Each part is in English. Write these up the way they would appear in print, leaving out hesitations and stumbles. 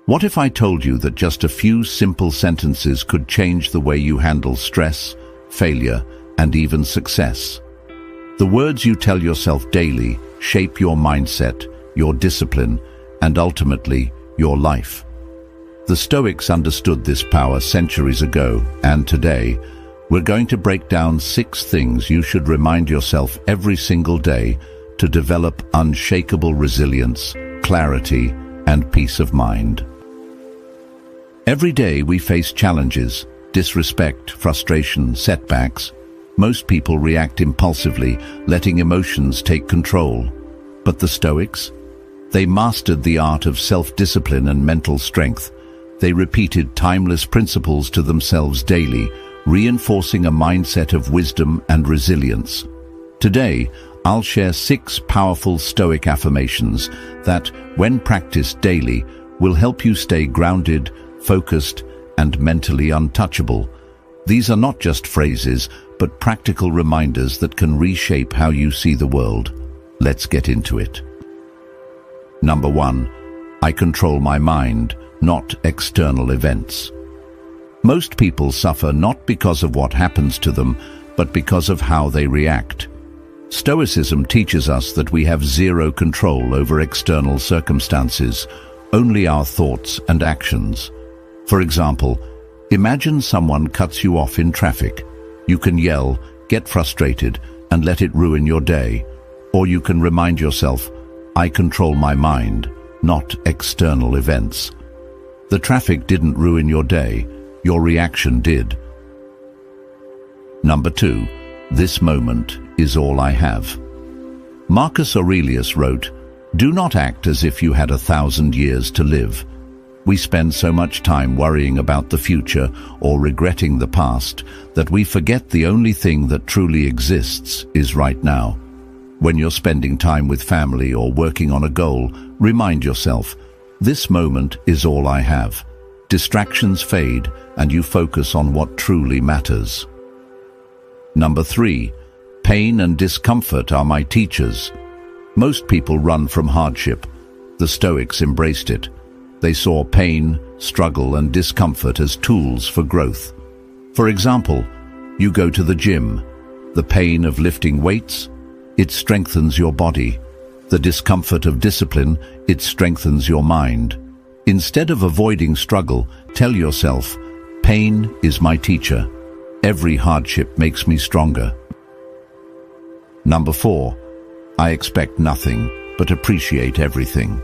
What if I told you that just a few simple sentences could change the way you handle stress, failure, and even success? The words you tell yourself daily shape your mindset, your discipline, and ultimately, your life. The Stoics understood this power centuries ago, and today, we're going to break down 6 things you should remind yourself every single day to develop unshakable resilience, clarity, and peace of mind. Every day we face challenges, disrespect, frustration, setbacks. Most people react impulsively, letting emotions take control. But the Stoics? They mastered the art of self-discipline and mental strength. They repeated timeless principles to themselves daily, reinforcing a mindset of wisdom and resilience. Today, I'll share 6 powerful Stoic affirmations that, when practiced daily, will help you stay grounded, focused, and mentally untouchable. These are not just phrases, but practical reminders that can reshape how you see the world. Let's get into it. Number 1. I control my mind, not external events. Most people suffer not because of what happens to them, but because of how they react. Stoicism teaches us that we have zero control over external circumstances, only our thoughts and actions. For example, imagine someone cuts you off in traffic. You can yell, get frustrated, and let it ruin your day. Or you can remind yourself, I control my mind, not external events. The traffic didn't ruin your day. Your reaction did. Number 2. This moment is all I have. Marcus Aurelius wrote, "Do not act as if you had 1,000 years to live." We spend so much time worrying about the future or regretting the past that we forget the only thing that truly exists is right now. When you're spending time with family or working on a goal, remind yourself, this moment is all I have. Distractions fade and you focus on what truly matters. Number 3. Pain and discomfort are my teachers. Most people run from hardship. The Stoics embraced it. They saw pain, struggle, and discomfort as tools for growth. For example, you go to the gym. The pain of lifting weights, it strengthens your body. The discomfort of discipline, it strengthens your mind. Instead of avoiding struggle, tell yourself, pain is my teacher. Every hardship makes me stronger. Number 4. I expect nothing, but appreciate everything.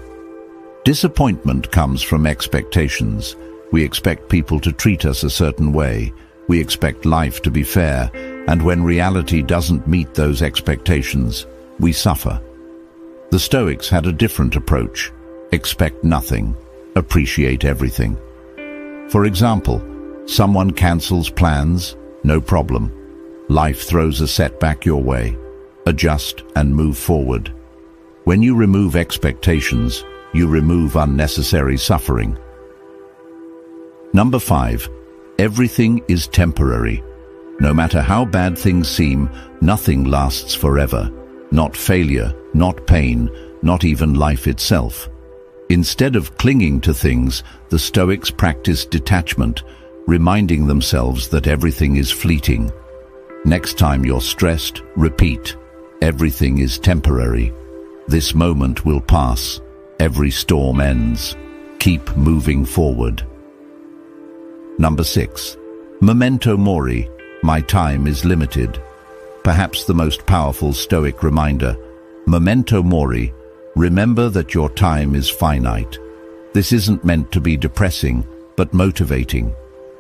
Disappointment comes from expectations. We expect people to treat us a certain way. We expect life to be fair, and when reality doesn't meet those expectations, we suffer. The Stoics had a different approach. Expect nothing, appreciate everything. For example, someone cancels plans, no problem. Life throws a setback your way. Adjust and move forward. When you remove expectations, you remove unnecessary suffering. Number 5. Everything is temporary. No matter how bad things seem, nothing lasts forever. Not failure, not pain, not even life itself. Instead of clinging to things, the Stoics practiced detachment, reminding themselves that everything is fleeting. Next time you're stressed, repeat, everything is temporary. This moment will pass. Every storm ends. Keep moving forward. Number 6. Memento Mori. My time is limited. Perhaps the most powerful Stoic reminder. Memento Mori. Remember that your time is finite. This isn't meant to be depressing, but motivating.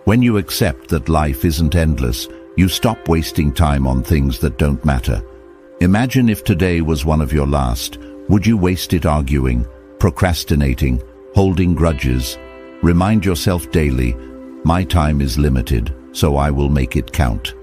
When you accept that life isn't endless, you stop wasting time on things that don't matter. Imagine if today was one of your last. Would you waste it arguing, procrastinating, holding grudges? Remind yourself daily, my time is limited, so I will make it count.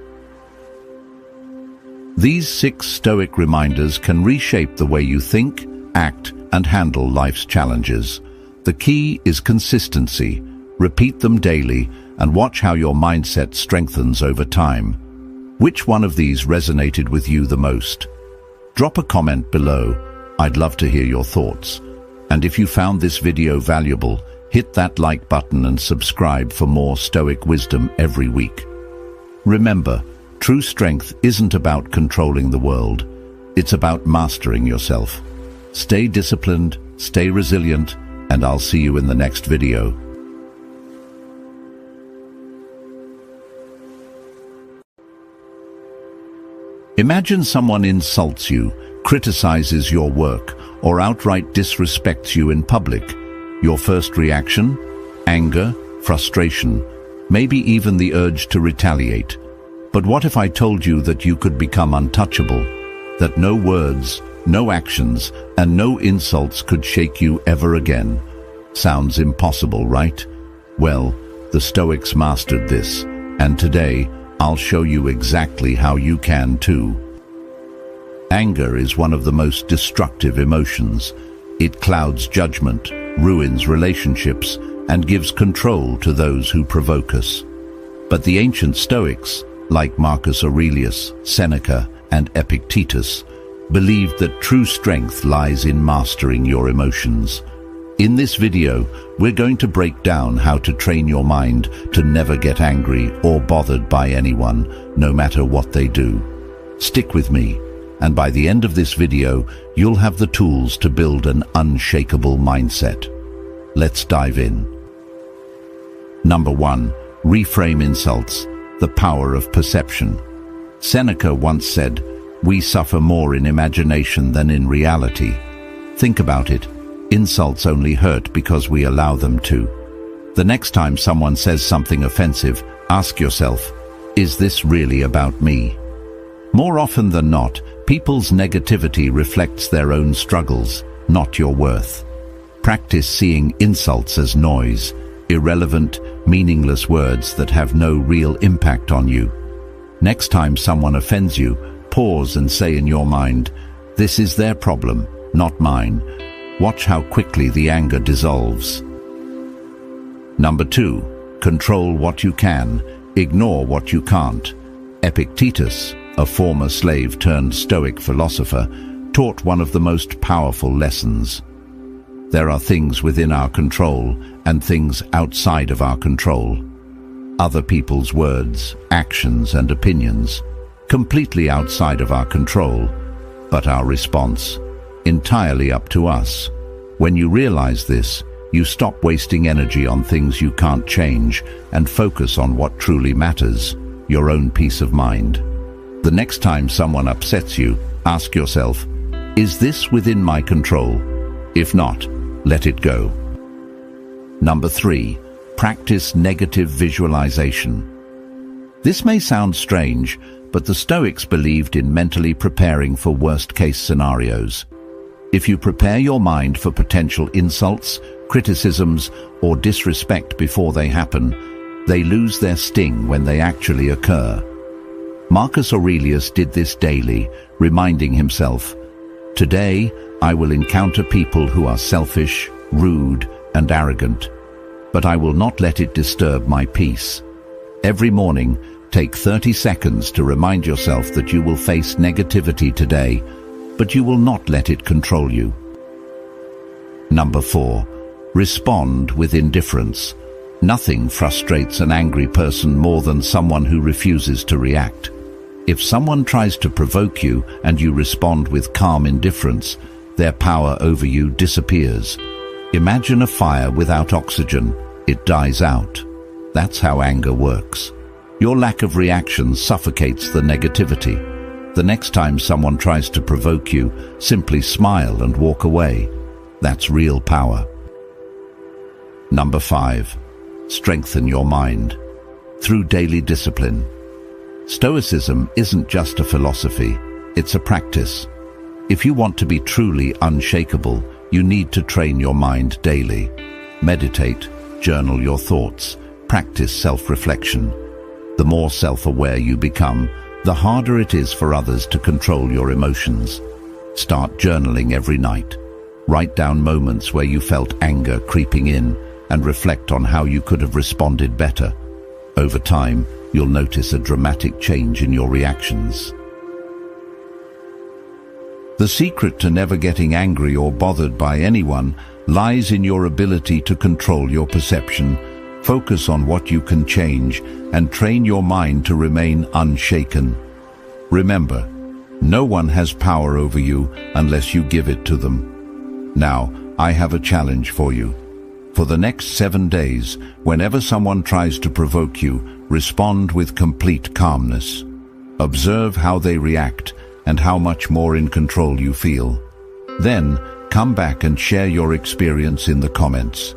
These 6 Stoic reminders can reshape the way you think, act, and handle life's challenges. The key is consistency. Repeat them daily and watch how your mindset strengthens over time. Which one of these resonated with you the most? Drop a comment below. I'd love to hear your thoughts. And if you found this video valuable, Hit that like button and subscribe for more Stoic wisdom every week. Remember, true strength isn't about controlling the world. It's about mastering yourself. Stay disciplined, stay resilient, and I'll see you in the next video. Imagine someone insults you, criticizes your work, or outright disrespects you in public. Your first reaction? Anger, frustration, maybe even the urge to retaliate. But what if I told you that you could become untouchable? That no words, no actions, and no insults could shake you ever again? Sounds impossible, right? Well, the Stoics mastered this, and today I'll show you exactly how you can too. Anger is one of the most destructive emotions. It clouds judgment, ruins relationships, and gives control to those who provoke us. But the ancient Stoics, like Marcus Aurelius, Seneca, and Epictetus, believed that true strength lies in mastering your emotions. In this video, we're going to break down how to train your mind to never get angry or bothered by anyone, no matter what they do. Stick with me, and by the end of this video, you'll have the tools to build an unshakable mindset. Let's dive in. Number 1. Reframe insults, the power of perception. Seneca once said, "We suffer more in imagination than in reality." Think about it. Insults only hurt because we allow them to. The next time someone says something offensive, ask yourself, is this really about me? More often than not, people's negativity reflects their own struggles, not your worth. Practice seeing insults as noise, irrelevant, meaningless words that have no real impact on you. Next time someone offends you, pause and say in your mind, "This is their problem, not mine." Watch how quickly the anger dissolves. Number 2. Control what you can, ignore what you can't. Epictetus, a former slave turned Stoic philosopher, taught one of the most powerful lessons. There are things within our control and things outside of our control. Other people's words, actions, and opinions, completely outside of our control, but our response, entirely up to us. When you realize this, you stop wasting energy on things you can't change and focus on what truly matters, your own peace of mind. The next time someone upsets you, ask yourself, is this within my control? If not, let it go. Number 3. Practice negative visualization. This may sound strange, but the Stoics believed in mentally preparing for worst-case scenarios. If you prepare your mind for potential insults, criticisms, or disrespect before they happen, they lose their sting when they actually occur. Marcus Aurelius did this daily, reminding himself, "Today, I will encounter people who are selfish, rude, and arrogant, but I will not let it disturb my peace." Every morning, take 30 seconds to remind yourself that you will face negativity today, but you will not let it control you. Number 4. Respond with indifference. Nothing frustrates an angry person more than someone who refuses to react. If someone tries to provoke you and you respond with calm indifference, their power over you disappears. Imagine a fire without oxygen. It dies out. That's how anger works. Your lack of reaction suffocates the negativity. The next time someone tries to provoke you, simply smile and walk away. That's real power. Number 5. Strengthen your mind through daily discipline. Stoicism isn't just a philosophy, it's a practice. If you want to be truly unshakable, you need to train your mind daily. Meditate, journal your thoughts, practice self-reflection. The more self-aware you become, the harder it is for others to control your emotions. Start journaling every night. Write down moments where you felt anger creeping in and reflect on how you could have responded better. Over time, you'll notice a dramatic change in your reactions. The secret to never getting angry or bothered by anyone lies in your ability to control your perception, focus on what you can change, and train your mind to remain unshaken. Remember, no one has power over you unless you give it to them. Now, I have a challenge for you. For the next 7 days, whenever someone tries to provoke you, respond with complete calmness. Observe how they react and how much more in control you feel. Then, come back and share your experience in the comments.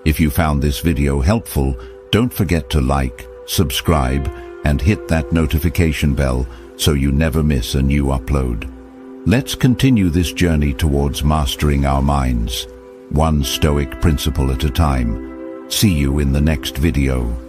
If you found this video helpful, don't forget to like, subscribe, and hit that notification bell so you never miss a new upload. Let's continue this journey towards mastering our minds, one Stoic principle at a time. See you in the next video.